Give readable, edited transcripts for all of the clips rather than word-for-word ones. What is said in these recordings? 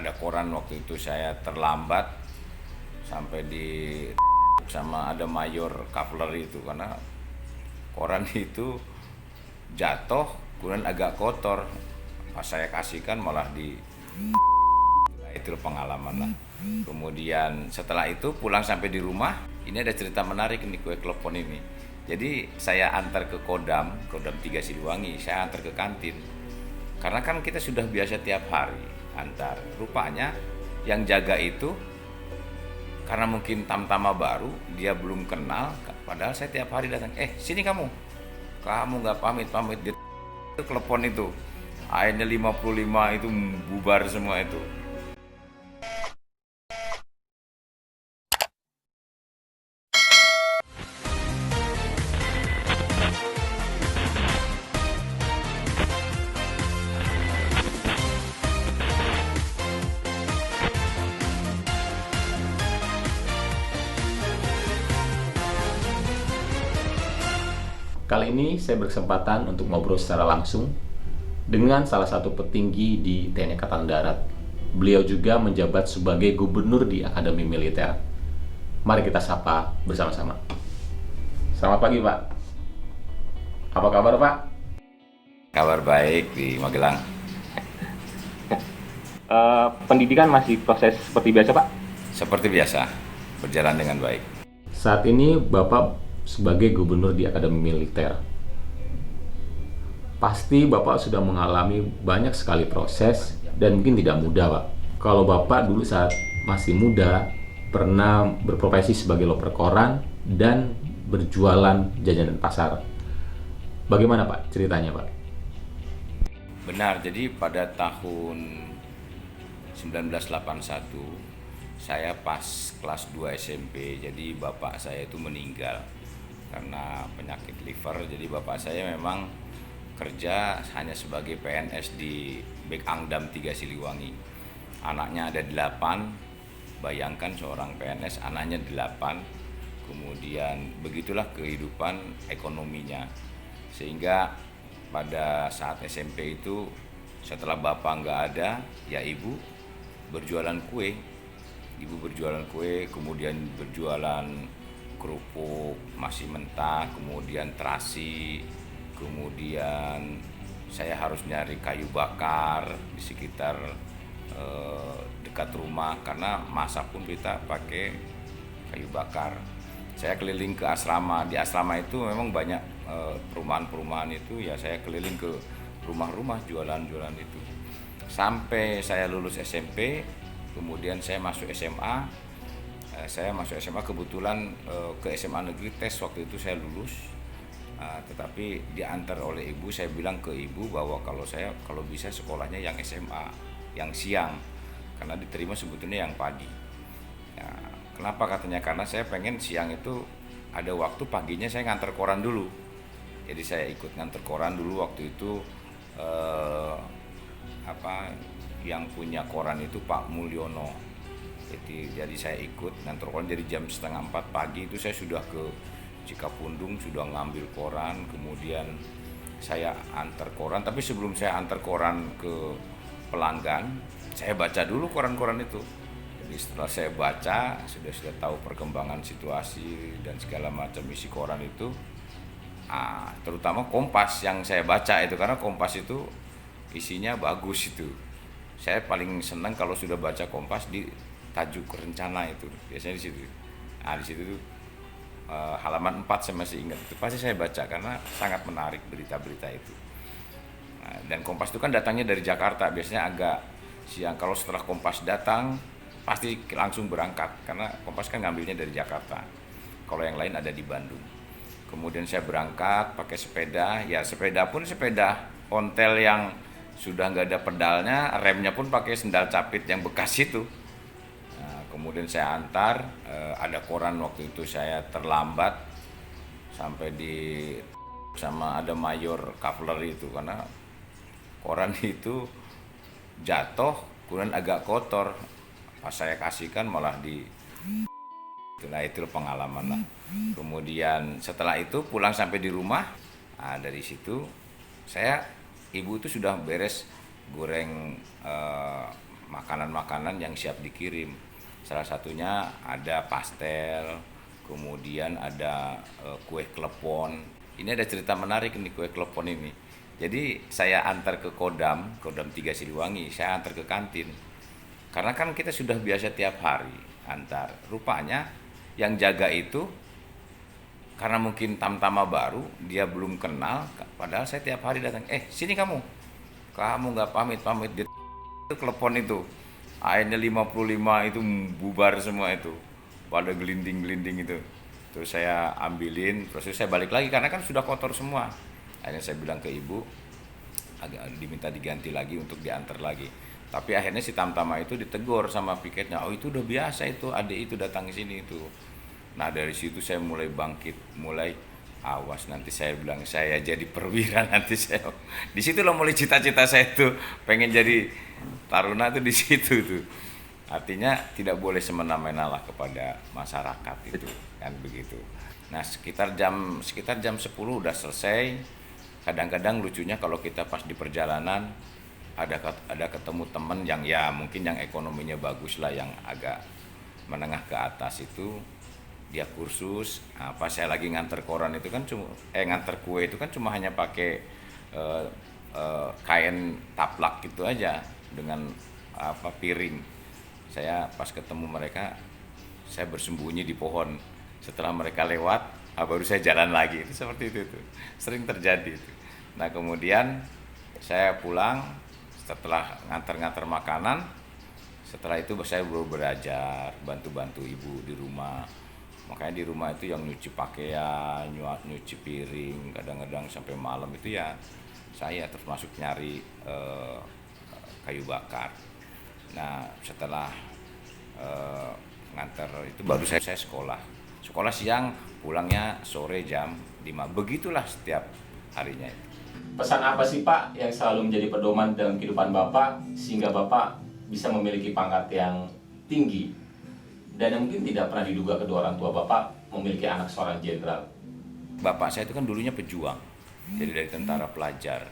ada koran waktu itu saya terlambat sampai di sama ada mayor kavaleri itu karena koran itu jatuh kemudian agak kotor, pas saya kasihkan malah di itu pengalaman lah. Kemudian setelah itu pulang sampai di rumah, ini ada cerita menarik nih kue klepon ini. Jadi saya antar ke Kodam 3 Siliwangi, saya antar ke kantin. Karena kan kita sudah biasa tiap hari antar. Rupanya yang jaga itu karena mungkin tamtama baru, dia belum kenal, padahal saya tiap hari datang, sini kamu nggak pamit dia itu telepon itu, akhirnya 55 itu bubar semua itu. Kali ini saya berkesempatan untuk ngobrol secara langsung dengan salah satu petinggi di TNI Angkatan Darat. Beliau juga menjabat sebagai gubernur di Akademi Militer. Mari kita sapa bersama-sama. Selamat pagi, Pak. Apa kabar, Pak? Kabar baik di Magelang. Pendidikan masih proses seperti biasa, Pak? Seperti biasa, berjalan dengan baik. Saat ini Bapak sebagai gubernur di Akademi Militer. Pasti Bapak sudah mengalami banyak sekali proses dan mungkin tidak mudah, Pak. Kalau Bapak dulu saat masih muda pernah berprofesi sebagai loper koran dan berjualan jajanan pasar. Bagaimana, Pak, ceritanya, Pak? Benar, jadi pada tahun 1981 saya pas kelas 2 SMP, jadi bapak saya itu meninggal karena penyakit liver. Jadi bapak saya memang kerja hanya sebagai PNS di Bekangdam 3 Siliwangi. Anaknya ada 8, bayangkan seorang PNS anaknya 8. Kemudian begitulah kehidupan ekonominya. Sehingga pada saat SMP itu setelah bapak nggak ada, ya ibu berjualan kue. Ibu berjualan kue, kemudian berjualan kerupuk masih mentah, kemudian terasi, kemudian saya harus nyari kayu bakar di sekitar dekat rumah karena masak pun kita pakai kayu bakar. Saya keliling ke asrama, di asrama itu memang banyak perumahan-perumahan itu, ya saya keliling ke rumah-rumah jualan-jualan itu. Sampai saya lulus SMP, kemudian saya masuk SMA. Saya masuk SMA kebetulan ke SMA negeri tes waktu itu saya lulus, tetapi diantar oleh ibu. Saya bilang ke ibu bahwa kalau bisa sekolahnya yang SMA yang siang karena diterima sebetulnya yang pagi. Ya, kenapa katanya? Karena saya pengen siang itu ada waktu, paginya saya ngantar koran dulu. Jadi saya ikut ngantar koran dulu waktu itu. Yang punya koran itu Pak Mulyono. Jadi saya ikut ngantar koran, jadi jam 3:30 pagi itu saya sudah ke Cikapundung, sudah ngambil koran, kemudian saya antar koran. Tapi sebelum saya antar koran ke pelanggan, saya baca dulu koran-koran itu. Jadi setelah saya baca, sudah tahu perkembangan situasi dan segala macam isi koran itu. Terutama Kompas yang saya baca itu, karena Kompas itu isinya bagus itu. Saya paling senang kalau sudah baca Kompas di tajuk rencana itu, biasanya di situ. Di situ tuh halaman 4 saya masih ingat, itu pasti saya baca karena sangat menarik berita-berita itu. Dan Kompas itu kan datangnya dari Jakarta, biasanya agak siang. Kalau setelah Kompas datang pasti langsung berangkat karena Kompas kan ngambilnya dari Jakarta. Kalau yang lain ada di Bandung. Kemudian saya berangkat pakai sepeda, ya sepeda pun sepeda ontel yang sudah nggak ada pedalnya, remnya pun pakai sendal capit yang bekas itu. Kemudian saya antar, ada koran waktu itu saya terlambat sampai di sama ada mayor kavaleri itu karena koran itu jatuh kemudian agak kotor, pas saya kasihkan malah di itu pengalaman lah. Kemudian setelah itu pulang sampai di rumah, dari situ ibu itu sudah beres goreng makanan-makanan yang siap dikirim. Salah satunya ada pastel, kemudian ada kue klepon. Ini ada cerita menarik nih kue klepon ini. Jadi saya antar ke Kodam 3 Siliwangi, saya antar ke kantin. Karena kan kita sudah biasa tiap hari antar. Rupanya yang jaga itu karena mungkin tamtama baru, dia belum kenal, padahal saya tiap hari datang, sini kamu nggak pamit dia itu klepon itu, akhirnya 55 itu bubar semua itu, pada gelinding itu, terus saya ambilin, terus saya balik lagi karena kan sudah kotor semua. Akhirnya saya bilang ke ibu, agak diminta diganti lagi untuk diantar lagi. Tapi akhirnya si tamtama itu ditegur sama piketnya, oh itu udah biasa itu, adik itu datang ke sini itu. Nah dari situ saya mulai bangkit, mulai awas nanti saya bilang saya jadi perwira nanti saya. Di situ loh mulai cita-cita saya tuh pengen jadi taruna tuh di situ tuh. Artinya tidak boleh semena-mena lah kepada masyarakat itu kan begitu. Nah sekitar jam 10 udah selesai. Kadang-kadang lucunya kalau kita pas di perjalanan ada ketemu teman yang ya mungkin yang ekonominya bagus lah, yang agak menengah ke atas itu. Dia kursus, pas saya lagi nganter koran itu kan nganter kue itu kan cuma hanya pakai kain taplak gitu aja dengan piring. Saya pas ketemu mereka, saya bersembunyi di pohon. Setelah mereka lewat, baru saya jalan lagi. Itu seperti itu tuh. Sering terjadi itu. Nah, kemudian saya pulang setelah nganter-nganter makanan. Setelah itu saya baru belajar, bantu-bantu ibu di rumah. Makanya di rumah itu yang nyuci pakaian, nyuci piring, kadang-kadang sampai malam itu ya saya termasuk nyari kayu bakar. Nah setelah nganter itu baru saya sekolah siang, pulangnya sore jam 5. Begitulah setiap harinya itu. Pesan apa sih Pak yang selalu menjadi pedoman dalam kehidupan Bapak sehingga Bapak bisa memiliki pangkat yang tinggi dan yang mungkin tidak pernah diduga kedua orang tua Bapak memiliki anak seorang jenderal? Bapak saya itu kan dulunya pejuang, jadi dari tentara pelajar.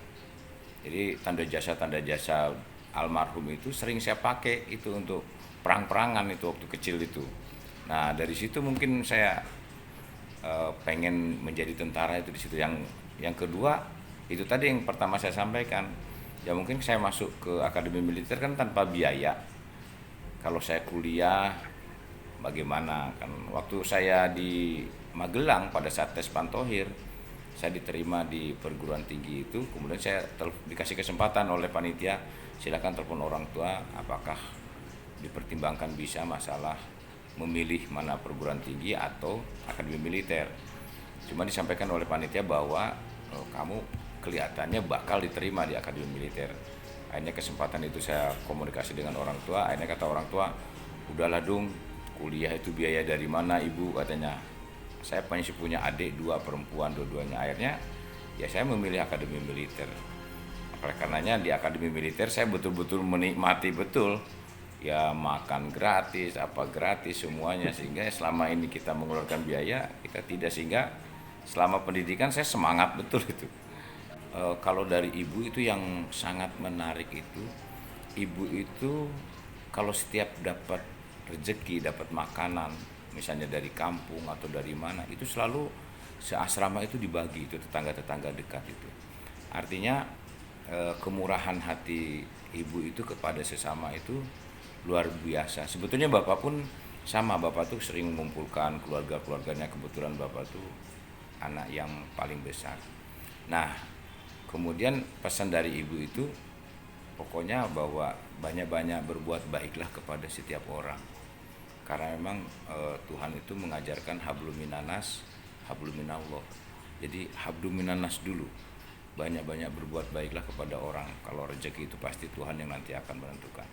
Jadi tanda jasa almarhum itu sering saya pakai itu untuk perang-perangan itu waktu kecil itu. Nah dari situ mungkin saya pengen menjadi tentara itu di situ. Yang kedua itu tadi yang pertama saya sampaikan, ya mungkin saya masuk ke akademi militer kan tanpa biaya. Kalau saya kuliah bagaimana kan, waktu saya di Magelang pada saat tes Pantohir saya diterima di perguruan tinggi itu, kemudian saya dikasih kesempatan oleh panitia, silakan telepon orang tua apakah dipertimbangkan bisa masalah memilih mana perguruan tinggi atau akademi militer. Cuma disampaikan oleh panitia bahwa kamu kelihatannya bakal diterima di akademi militer. Akhirnya kesempatan itu saya komunikasi dengan orang tua, akhirnya kata orang tua, udahlah dong, kuliah itu biaya dari mana ibu, katanya. Saya masih punya adik 2 perempuan dua-duanya. Akhirnya ya saya memilih akademi militer. Oleh karenanya di akademi militer saya betul-betul menikmati betul. Ya makan gratis, apa gratis semuanya, sehingga selama ini kita mengeluarkan biaya kita tidak, sehingga selama pendidikan saya semangat betul itu. Kalau dari ibu itu yang sangat menarik itu, ibu itu kalau setiap dapat rezeki, dapat makanan, misalnya dari kampung atau dari mana, itu selalu seasrama itu dibagi, itu tetangga-tetangga dekat itu. Artinya kemurahan hati ibu itu kepada sesama itu luar biasa. Sebetulnya bapak pun sama, bapak tuh sering mengumpulkan keluarga-keluarganya, kebetulan bapak tuh anak yang paling besar. Nah kemudian pesan dari ibu itu pokoknya bahwa banyak-banyak berbuat baiklah kepada setiap orang. Karena memang Tuhan itu mengajarkan hablum minanas, hablum minallah. Jadi hablum minanas dulu. Banyak-banyak berbuat baiklah kepada orang. Kalau rezeki itu pasti Tuhan yang nanti akan menentukan.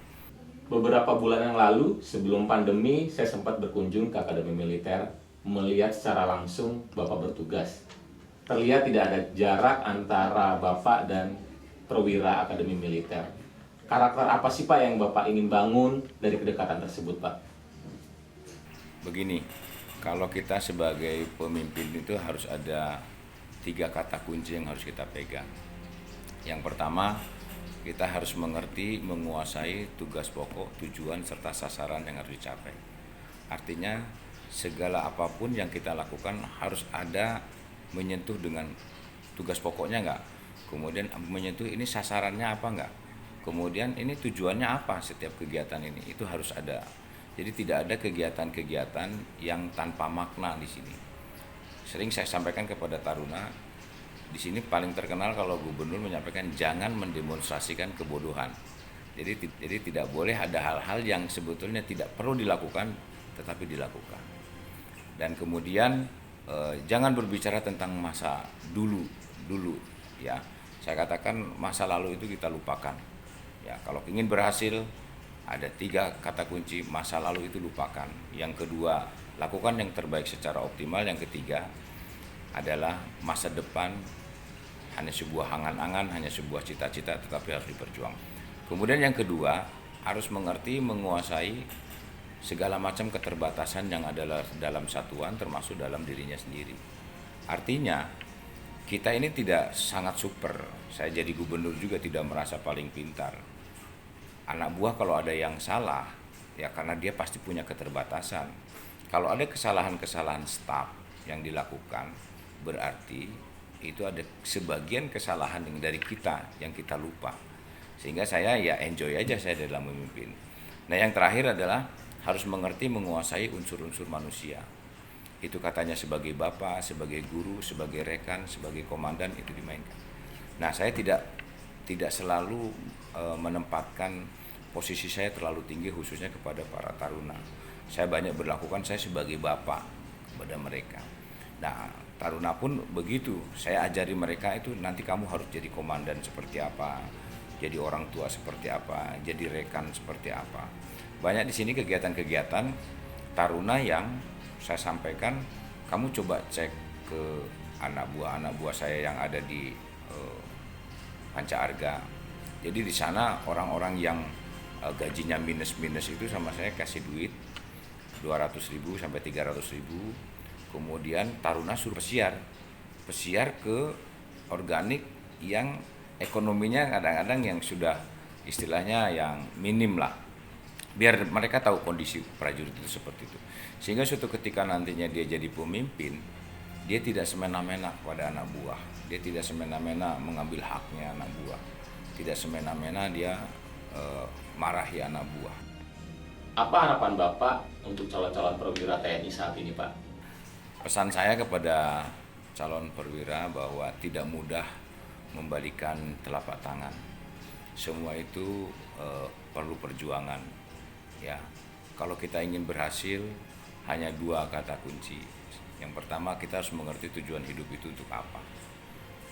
Beberapa bulan yang lalu sebelum pandemi saya sempat berkunjung ke Akademi Militer, melihat secara langsung Bapak bertugas. Terlihat tidak ada jarak antara Bapak dan perwira Akademi Militer. Karakter apa sih Pak yang Bapak ingin bangun dari kedekatan tersebut Pak? Begini, kalau kita sebagai pemimpin itu harus ada 3 kata kunci yang harus kita pegang. Yang pertama, kita harus mengerti, menguasai tugas pokok, tujuan, serta sasaran yang harus dicapai. Artinya segala apapun yang kita lakukan harus ada menyentuh dengan tugas pokoknya enggak, kemudian menyentuh ini sasarannya apa enggak, kemudian ini tujuannya apa setiap kegiatan ini, itu harus ada. Jadi tidak ada kegiatan-kegiatan yang tanpa makna di sini. Sering saya sampaikan kepada taruna, di sini paling terkenal kalau gubernur menyampaikan jangan mendemonstrasikan kebodohan. Jadi tidak boleh ada hal-hal yang sebetulnya tidak perlu dilakukan tetapi dilakukan. Dan kemudian jangan berbicara tentang masa dulu ya. Saya katakan masa lalu itu kita lupakan. Ya, kalau ingin berhasil ada 3 kata kunci, masa lalu itu lupakan. Yang kedua, lakukan yang terbaik secara optimal. Yang ketiga adalah masa depan hanya sebuah angan-angan, hanya sebuah cita-cita, tetapi harus diperjuangkan. Kemudian yang kedua, harus mengerti, menguasai segala macam keterbatasan yang ada dalam satuan, termasuk dalam dirinya sendiri. Artinya, kita ini tidak sangat super. Saya jadi gubernur juga tidak merasa paling pintar. Anak buah kalau ada yang salah, ya karena dia pasti punya keterbatasan. Kalau ada kesalahan-kesalahan staf yang dilakukan, berarti itu ada sebagian kesalahan yang dari kita yang kita lupa. Sehingga saya ya enjoy aja saya dalam memimpin. Nah, yang terakhir adalah harus mengerti, menguasai unsur-unsur manusia. Itu katanya sebagai bapak, sebagai guru, sebagai rekan, sebagai komandan itu dimainkan. Nah, saya tidak selalu menempatkan posisi saya terlalu tinggi khususnya kepada para taruna. Saya banyak berlakukan saya sebagai bapak kepada mereka. Nah, taruna pun begitu. Saya ajari mereka itu nanti kamu harus jadi komandan seperti apa, jadi orang tua seperti apa, jadi rekan seperti apa. Banyak di sini kegiatan-kegiatan taruna yang saya sampaikan, kamu coba cek ke anak buah saya yang ada di Panca Arga. Jadi di sana orang-orang yang gajinya minus-minus itu sama saya kasih duit 200.000 sampai 300.000. Kemudian taruna suruh pesiar ke organik yang ekonominya kadang-kadang yang sudah istilahnya yang minim lah, biar mereka tahu kondisi prajurit itu seperti itu. Sehingga suatu ketika nantinya dia jadi pemimpin, dia tidak semena-mena pada anak buah, dia tidak semena-mena mengambil haknya anak buah, tidak semena-mena dia marahi anak buah. Apa harapan Bapak untuk calon-calon perwira TNI saat ini, Pak? Pesan saya kepada calon perwira bahwa tidak mudah membalikan telapak tangan. Semua itu perlu perjuangan. Ya, kalau kita ingin berhasil hanya 2 kata kunci. Yang pertama, kita harus mengerti tujuan hidup itu untuk apa.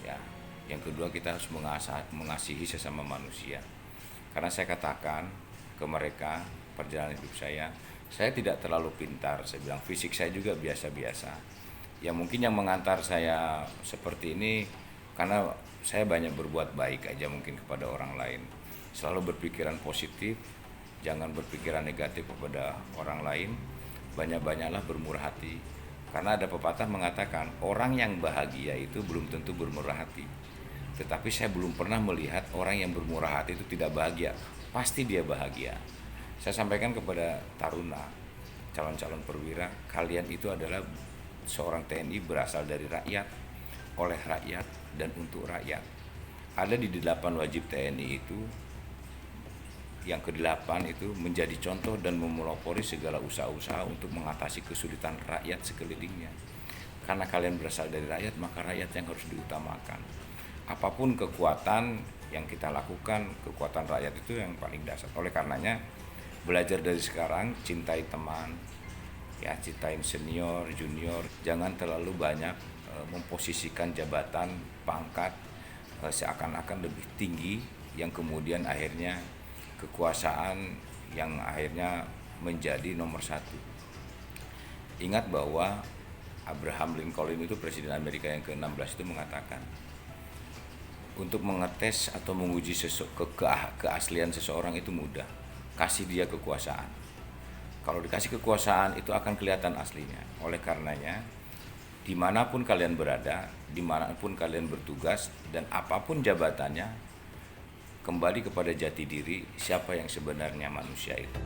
Ya, yang kedua kita harus mengasihi sesama manusia. Karena saya katakan ke mereka perjalanan hidup saya tidak terlalu pintar. Saya bilang fisik saya juga biasa-biasa. Ya mungkin yang mengantar saya seperti ini karena saya banyak berbuat baik aja mungkin kepada orang lain. Selalu berpikiran positif, jangan berpikiran negatif kepada orang lain. Banyak-banyaklah bermurah hati. Karena ada pepatah mengatakan orang yang bahagia itu belum tentu bermurah hati. Tetapi saya belum pernah melihat orang yang bermurah hati itu tidak bahagia. Pasti dia bahagia. Saya sampaikan kepada taruna, calon-calon perwira, kalian itu adalah seorang TNI berasal dari rakyat, oleh rakyat, dan untuk rakyat. Ada di 8 wajib TNI itu, yang ke-8 itu menjadi contoh dan memelopori segala usaha-usaha untuk mengatasi kesulitan rakyat sekelilingnya. Karena kalian berasal dari rakyat, maka rakyat yang harus diutamakan. Apapun kekuatan yang kita lakukan, kekuatan rakyat itu yang paling dasar. Oleh karenanya, belajar dari sekarang, cintai teman, ya cintain senior, junior, jangan terlalu banyak memposisikan jabatan, pangkat seakan-akan lebih tinggi yang kemudian akhirnya kekuasaan yang akhirnya menjadi nomor 1. Ingat bahwa Abraham Lincoln itu Presiden Amerika yang ke-16 itu mengatakan untuk mengetes atau menguji keaslian seseorang itu mudah, kasih dia kekuasaan. Kalau dikasih kekuasaan itu akan kelihatan aslinya. Oleh karenanya dimanapun kalian berada, dimanapun kalian bertugas dan apapun jabatannya, kembali kepada jati diri siapa yang sebenarnya manusia itu.